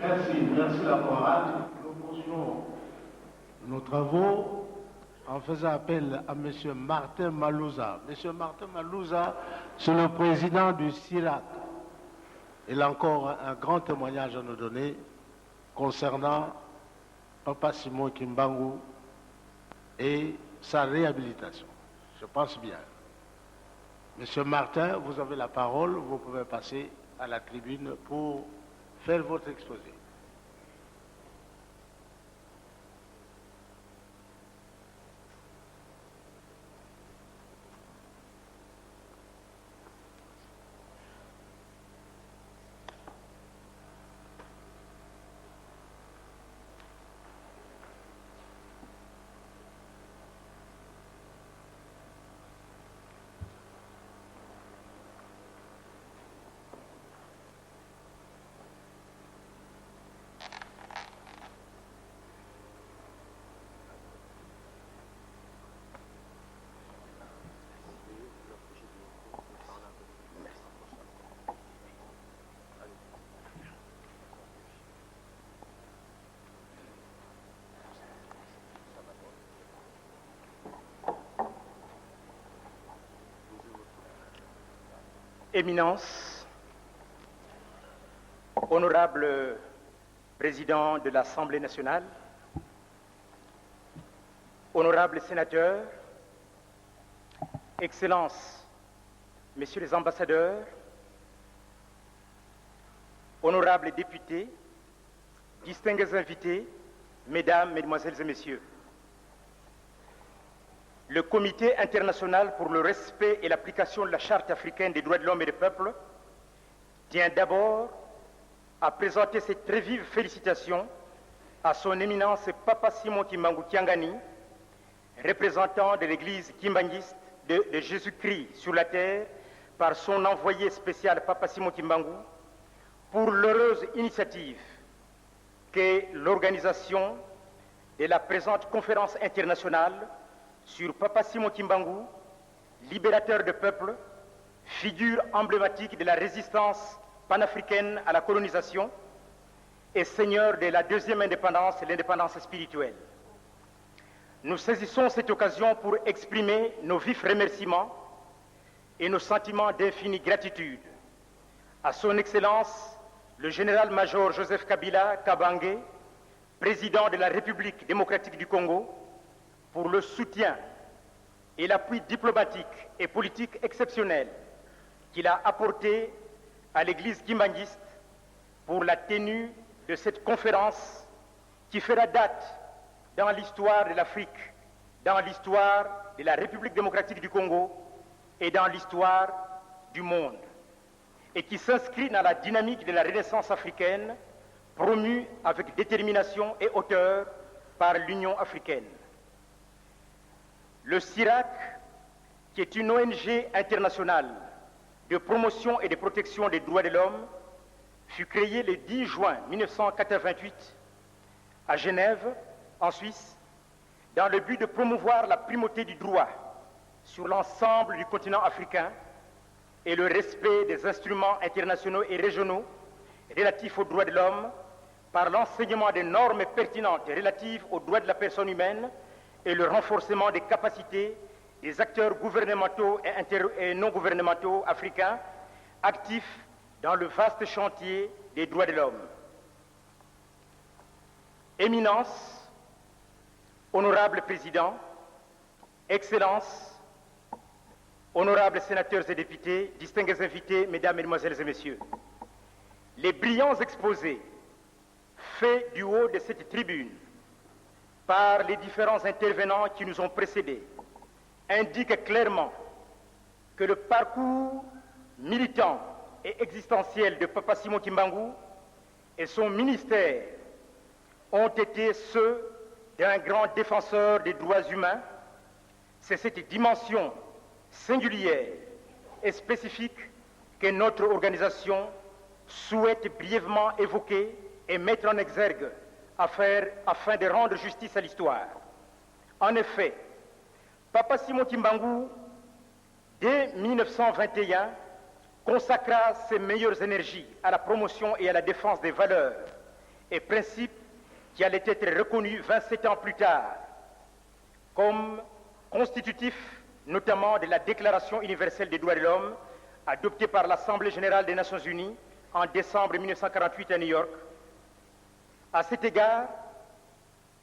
Merci la chorale. Nous poursuivons nos travaux en faisant appel à M. Martin Malouza. M. Martin Malouza, c'est le président du CIRAC. Il a encore un grand témoignage à nous donner concernant Papa Simon Kimbangu et sa réhabilitation. Je pense bien. Monsieur Martin, vous avez la parole. Vous pouvez passer à la tribune pour faire votre exposé. Éminence, honorable président de l'Assemblée nationale, honorables sénateurs, Excellences, Messieurs les ambassadeurs, honorables députés, distingués invités, Mesdames, Mesdemoiselles et Messieurs, le Comité international pour le respect et l'application de la Charte africaine des droits de l'homme et des peuples tient d'abord à présenter ses très vives félicitations à son éminence Papa Simon Kimbangu Tiangani, représentant de l'Église kimbanguiste de Jésus-Christ sur la terre, par son envoyé spécial Papa Simon Kimbangu, pour l'heureuse initiative qu'est l'organisation de la présente conférence internationale sur Papa Simon Kimbangu, libérateur de peuple, figure emblématique de la résistance panafricaine à la colonisation et seigneur de la deuxième indépendance, l'indépendance spirituelle. Nous saisissons cette occasion pour exprimer nos vifs remerciements et nos sentiments d'infinie gratitude à son Excellence, le général-major Joseph Kabila Kabange, président de la République démocratique du Congo, pour le soutien et l'appui diplomatique et politique exceptionnel qu'il a apporté à l'Église kimbanguiste pour la tenue de cette conférence qui fera date dans l'histoire de l'Afrique, dans l'histoire de la République démocratique du Congo et dans l'histoire du monde, et qui s'inscrit dans la dynamique de la Renaissance africaine promue avec détermination et hauteur par l'Union africaine. Le CIRAC, qui est une ONG internationale de promotion et de protection des droits de l'homme, fut créé le 10 juin 1988 à Genève, en Suisse, dans le but de promouvoir la primauté du droit sur l'ensemble du continent africain et le respect des instruments internationaux et régionaux relatifs aux droits de l'homme par l'enseignement des normes pertinentes relatives aux droits de la personne humaine et le renforcement des capacités des acteurs gouvernementaux et non gouvernementaux africains actifs dans le vaste chantier des droits de l'homme. Éminence, honorable président, Excellences, honorables sénateurs et députés, distingués invités, Mesdames, Mesdemoiselles et Messieurs, les brillants exposés faits du haut de cette tribune par les différents intervenants qui nous ont précédés indiquent clairement que le parcours militant et existentiel de Papa Simon Kimbangu et son ministère ont été ceux d'un grand défenseur des droits humains. C'est cette dimension singulière et spécifique que notre organisation souhaite brièvement évoquer et mettre en exergue afin de rendre justice à l'histoire. En effet, Papa Simon Kimbangu, dès 1921, consacra ses meilleures énergies à la promotion et à la défense des valeurs et principe qui allait être reconnu 27 ans plus tard comme constitutif notamment de la Déclaration universelle des droits de l'homme adoptée par l'Assemblée générale des Nations unies en décembre 1948 à New York. À cet égard,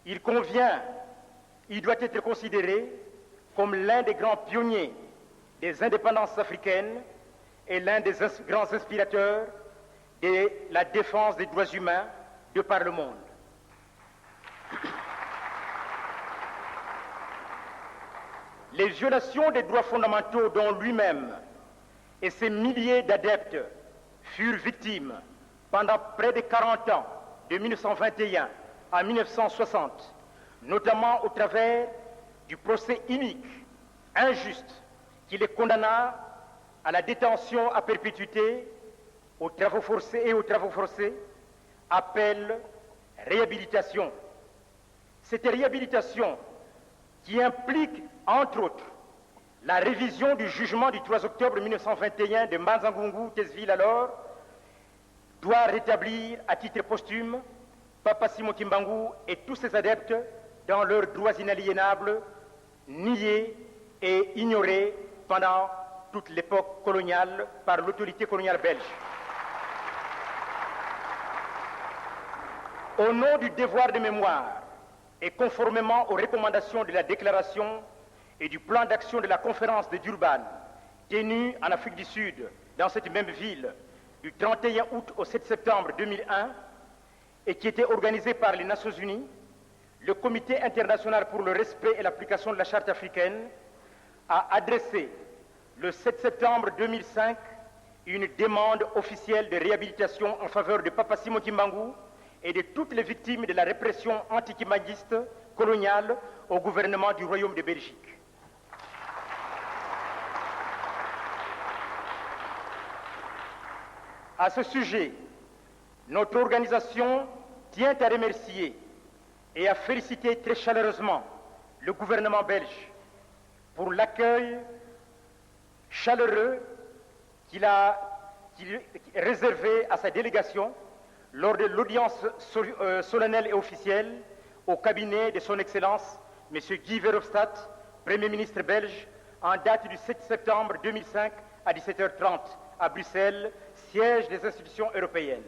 il doit être considéré comme l'un des grands pionniers des indépendances africaines et l'un des grands inspirateurs de la défense des droits humains de par le monde. Les violations des droits fondamentaux dont lui-même et ses milliers d'adeptes furent victimes pendant près de 40 ans, de 1921 à 1960, notamment au travers du procès inique, injuste, qui les condamna à la détention à perpétuité, aux travaux forcés, appellent réhabilitation. Cette réhabilitation qui implique, entre autres, la révision du jugement du 3 octobre 1921 de Manzangungu Tesville alors, doit rétablir à titre posthume Papa Simon Kimbangu et tous ses adeptes dans leurs droits inaliénables, niés et ignorés pendant toute l'époque coloniale par l'autorité coloniale belge. Au nom du devoir de mémoire et conformément aux recommandations de la déclaration et du plan d'action de la conférence de Durban, tenue en Afrique du Sud, dans cette même ville, du 31 août au 7 septembre 2001, et qui était organisée par les Nations Unies, le Comité international pour le respect et l'application de la Charte africaine a adressé le 7 septembre 2005 une demande officielle de réhabilitation en faveur de Papa Simon Kimbangu et de toutes les victimes de la répression antikimbangiste coloniale au gouvernement du Royaume de Belgique. À ce sujet, notre organisation tient à remercier et à féliciter très chaleureusement le gouvernement belge pour l'accueil chaleureux qu'il a réservé à sa délégation lors de l'audience solennelle et officielle au cabinet de son Excellence, M. Guy Verhofstadt, Premier ministre belge, en date du 7 septembre 2005 à 17h30 à Bruxelles, siège des institutions européennes.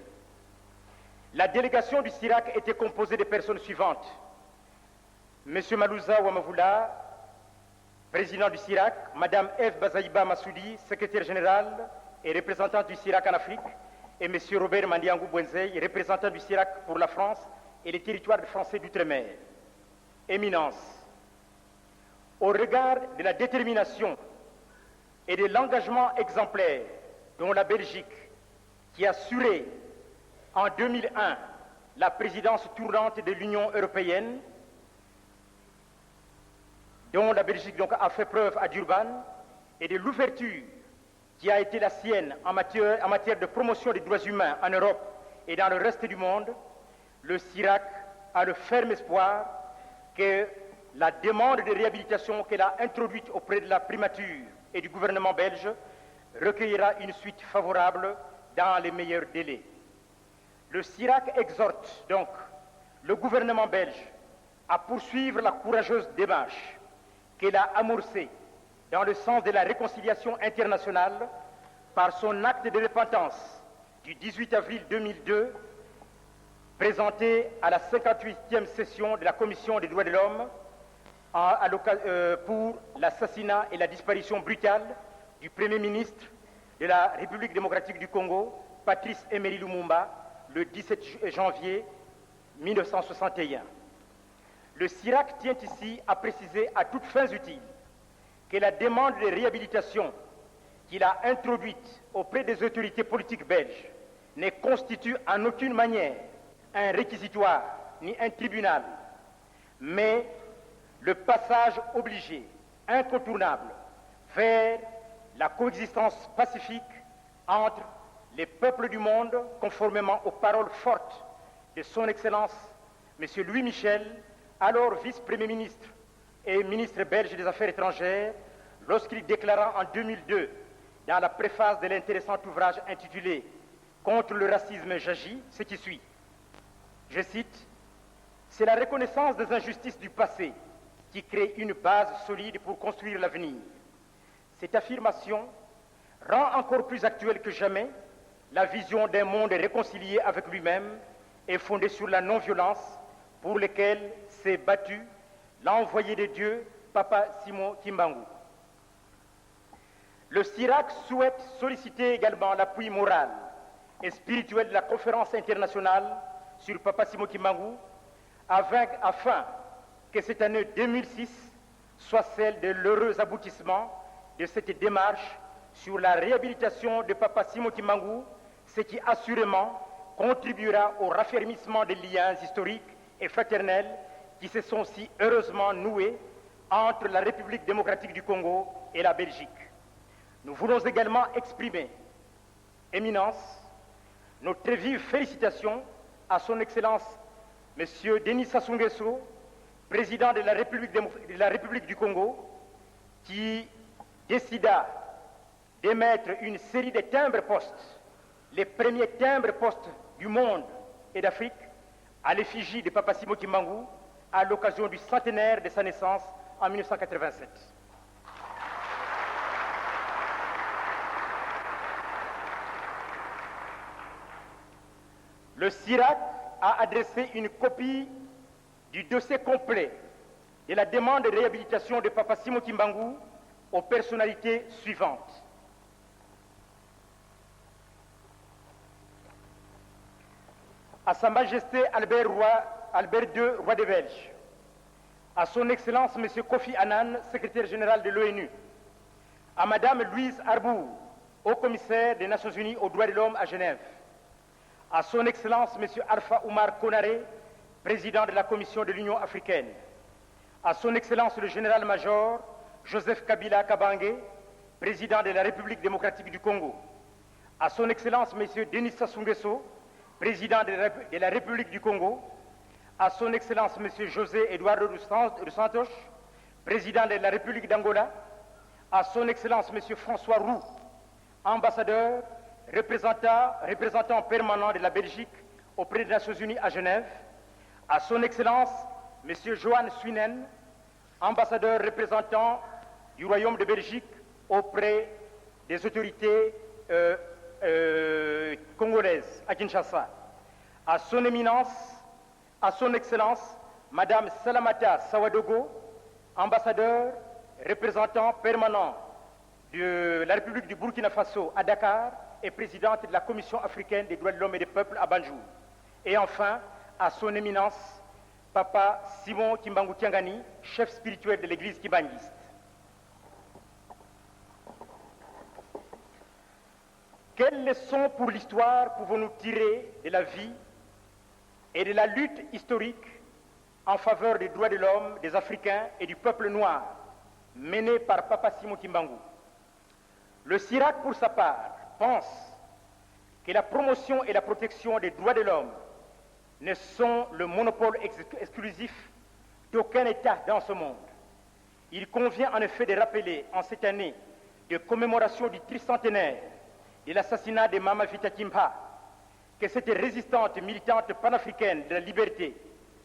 La délégation du CIRAC était composée des personnes suivantes. M. Malouza Ouamavoula, président du CIRAC, Mme Eve Bazaïba Massoudi, secrétaire générale et représentante du CIRAC en Afrique, et M. Robert Mandiangou Bouenzei, représentant du CIRAC pour la France et les territoires français d'outre-mer. Éminence, au regard de la détermination et de l'engagement exemplaire dont la Belgique, qui a assuré en 2001 la présidence tournante de l'Union européenne, dont la Belgique donc a fait preuve à Durban, et de l'ouverture qui a été la sienne en matière de promotion des droits humains en Europe et dans le reste du monde, le CIRAC a le ferme espoir que la demande de réhabilitation qu'elle a introduite auprès de la primature et du gouvernement belge recueillera une suite favorable dans les meilleurs délais. Le CIRAC exhorte donc le gouvernement belge à poursuivre la courageuse démarche qu'elle a amorcée dans le sens de la réconciliation internationale par son acte de repentance du 18 avril 2002, présenté à la 58e session de la Commission des droits de l'homme pour l'assassinat et la disparition brutale du Premier ministre de la République démocratique du Congo, Patrice Emery Lumumba, le 17 janvier 1961. Le CIRAC tient ici à préciser à toutes fins utiles que la demande de réhabilitation qu'il a introduite auprès des autorités politiques belges ne constitue en aucune manière un réquisitoire ni un tribunal, mais le passage obligé, incontournable, vers la coexistence pacifique entre les peuples du monde, conformément aux paroles fortes de son Excellence, M. Louis Michel, alors vice-premier ministre et ministre belge des Affaires étrangères, lorsqu'il déclara en 2002, dans la préface de l'intéressant ouvrage intitulé « Contre le racisme j'agis », ce qui suit. Je cite, « C'est la reconnaissance des injustices du passé qui crée une base solide pour construire l'avenir. » Cette affirmation rend encore plus actuelle que jamais la vision d'un monde réconcilié avec lui-même et fondé sur la non-violence pour lequel s'est battu l'envoyé de Dieu, Papa Simon Kimbangu. Le CIRAC souhaite solliciter également l'appui moral et spirituel de la conférence internationale sur Papa Simon Kimbangu afin que cette année 2006 soit celle de l'heureux aboutissement de cette démarche sur la réhabilitation de Papa Simon Kimbangu, ce qui assurément contribuera au raffermissement des liens historiques et fraternels qui se sont si heureusement noués entre la République démocratique du Congo et la Belgique. Nous voulons également exprimer, Éminence, nos très vives félicitations à son Excellence M. Denis Sassou Nguesso, président de la République du Congo, qui décida d'émettre une série de timbres-postes, les premiers timbres-postes du monde et d'Afrique, à l'effigie de Papa Simon Kimbangu, à l'occasion du centenaire de sa naissance en 1987. Le CIRAC a adressé une copie du dossier complet de la demande de réhabilitation de Papa Simon Kimbangu aux personnalités suivantes. À Sa Majesté Albert II, roi des Belges, à Son Excellence M. Kofi Annan, secrétaire général de l'ONU, à Madame Louise Arbour, haut-commissaire des Nations Unies aux droits de l'homme à Genève, à Son Excellence M. Alpha Oumar Konaré, président de la Commission de l'Union africaine, à Son Excellence le général-major Joseph Kabila Kabange, président de la République démocratique du Congo, à Son Excellence M. Denis Sassou Nguesso, président de la République du Congo, à Son Excellence M. José Eduardo dos Santos, président de la République d'Angola, à Son Excellence M. François Roux, ambassadeur, représentant permanent de la Belgique auprès des Nations Unies à Genève, à Son Excellence M. Johan Swinen, ambassadeur représentant du Royaume de Belgique auprès des autorités congolaises à Kinshasa, à Son Éminence, à Son Excellence Madame Salamata Sawadogo, ambassadeur représentant permanent de la République du Burkina Faso à Dakar et présidente de la Commission africaine des droits de l'homme et des peuples à Banjul. Et enfin, à Son Éminence Papa Simon Kimbangu Tiangani, chef spirituel de l'église kibanguiste. Quelles leçons pour l'histoire pouvons-nous tirer de la vie et de la lutte historique en faveur des droits de l'homme, des Africains et du peuple noir, menée par Papa Simon Kimbangu? Le CIRAC, pour sa part, pense que la promotion et la protection des droits de l'homme ne sont le monopole exclusif d'aucun État dans ce monde. Il convient en effet de rappeler en cette année de commémoration du tricentenaire de l'assassinat de Mama Vita Kimpa que cette résistante militante panafricaine de la liberté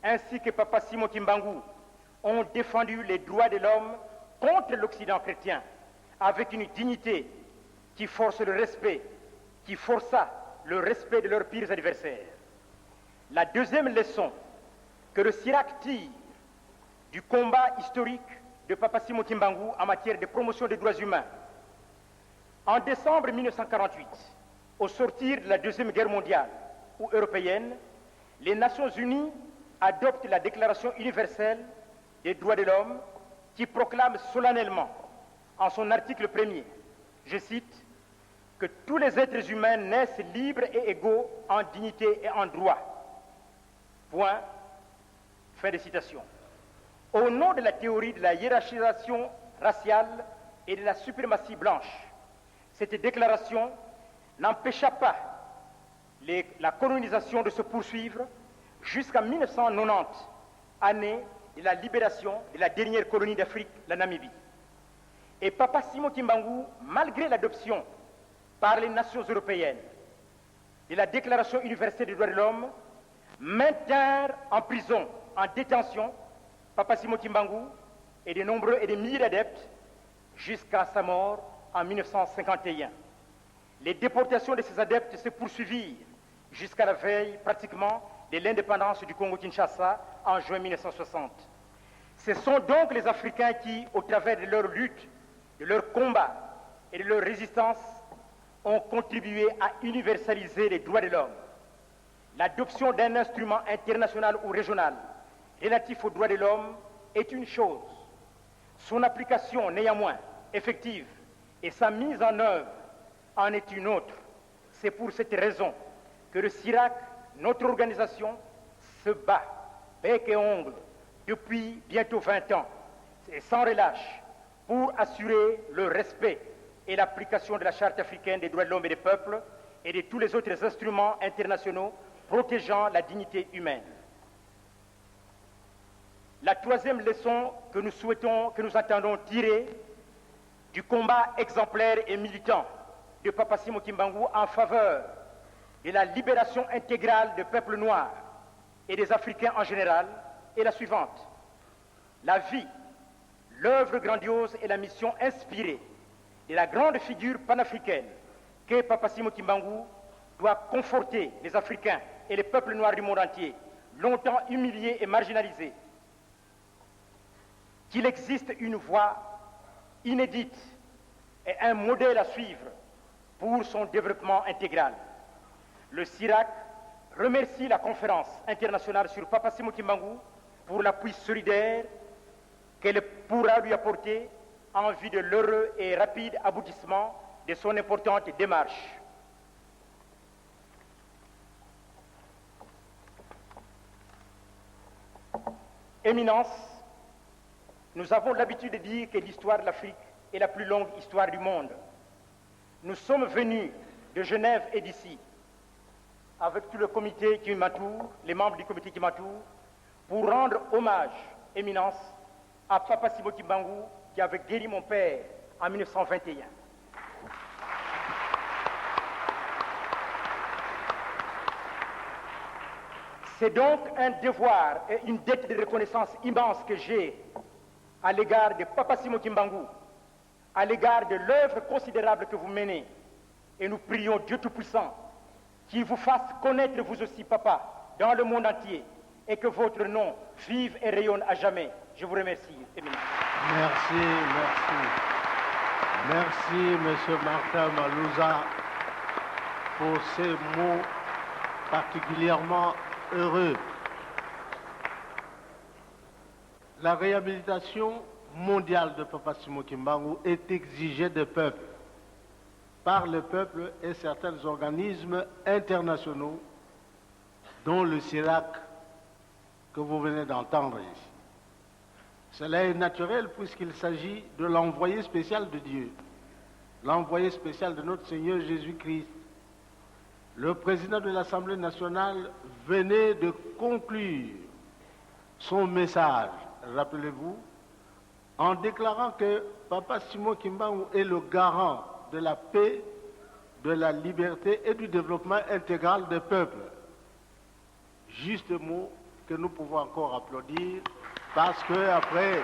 ainsi que Papa Simon Kimbangu ont défendu les droits de l'homme contre l'Occident chrétien avec une dignité qui force le respect, qui força le respect de leurs pires adversaires. La deuxième leçon que le CIRAC tire du combat historique de Papa Simon Kimbangu en matière de promotion des droits humains. En décembre 1948, au sortir de la Deuxième Guerre mondiale ou européenne, les Nations Unies adoptent la Déclaration universelle des droits de l'homme qui proclame solennellement en son article 1er, je cite, que tous les êtres humains naissent libres et égaux en dignité et en droit. Point. Fin de citation. Au nom de la théorie de la hiérarchisation raciale et de la suprématie blanche, cette déclaration n'empêcha pas la colonisation de se poursuivre jusqu'en 1990, année de la libération de la dernière colonie d'Afrique, la Namibie. Et Papa Simon Kimbangu, malgré l'adoption par les nations européennes de la Déclaration universelle des droits de l'homme, maintinrent en prison, en détention, Papa Simon Kimbangu et de nombreux et des milliers d'adeptes jusqu'à sa mort en 1951. Les déportations de ces adeptes se poursuivirent jusqu'à la veille pratiquement de l'indépendance du Congo-Kinshasa en juin 1960. Ce sont donc les Africains qui, au travers de leur lutte, de leur combat et de leur résistance, ont contribué à universaliser les droits de l'homme. L'adoption d'un instrument international ou régional relatif aux droits de l'homme est une chose. Son application, néanmoins, effective, et sa mise en œuvre en est une autre. C'est pour cette raison que le CIRAC, notre organisation, se bat, bec et ongles, depuis bientôt 20 ans, et sans relâche, pour assurer le respect et l'application de la Charte africaine des droits de l'homme et des peuples et de tous les autres instruments internationaux protégeant la dignité humaine. La troisième leçon que nous entendons tirer du combat exemplaire et militant de Papa Simon Kimbangu en faveur de la libération intégrale des peuples noirs et des Africains en général est la suivante. La vie, l'œuvre grandiose et la mission inspirée de la grande figure panafricaine que Papa Simon Kimbangu doit conforter les Africains et les peuples noirs du monde entier, longtemps humiliés et marginalisés, qu'il existe une voie inédite et un modèle à suivre pour son développement intégral. Le CIRAC remercie la conférence internationale sur Papa Simon Kimbangu pour l'appui solidaire qu'elle pourra lui apporter en vue de l'heureux et rapide aboutissement de son importante démarche. Éminence, nous avons l'habitude de dire que l'histoire de l'Afrique est la plus longue histoire du monde. Nous sommes venus de Genève et d'ici, avec tout le comité qui m'entoure, les membres du comité qui m'entourent, pour rendre hommage, Éminence, à Papa Simon Kimbangu qui avait guéri mon père en 1921. C'est donc un devoir et une dette de reconnaissance immense que j'ai à l'égard de Papa Simon Kimbangu, à l'égard de l'œuvre considérable que vous menez. Et nous prions Dieu Tout-Puissant qu'il vous fasse connaître vous aussi, Papa, dans le monde entier, et que votre nom vive et rayonne à jamais. Je vous remercie, Éminence. Merci, merci. Merci, Monsieur Martin Malouza, pour ces mots particulièrement heureux. La réhabilitation mondiale de Papa Simon Kimbangu est exigée des peuples, par le peuple et certains organismes internationaux, dont le CIRAC que vous venez d'entendre ici. Cela est naturel puisqu'il s'agit de l'envoyé spécial de Dieu, l'envoyé spécial de notre Seigneur Jésus-Christ. Le président de l'Assemblée nationale venait de conclure son message, rappelez-vous, en déclarant que Papa Simon Kimbangu est le garant de la paix, de la liberté et du développement intégral des peuples. Juste mot que nous pouvons encore applaudir parce que après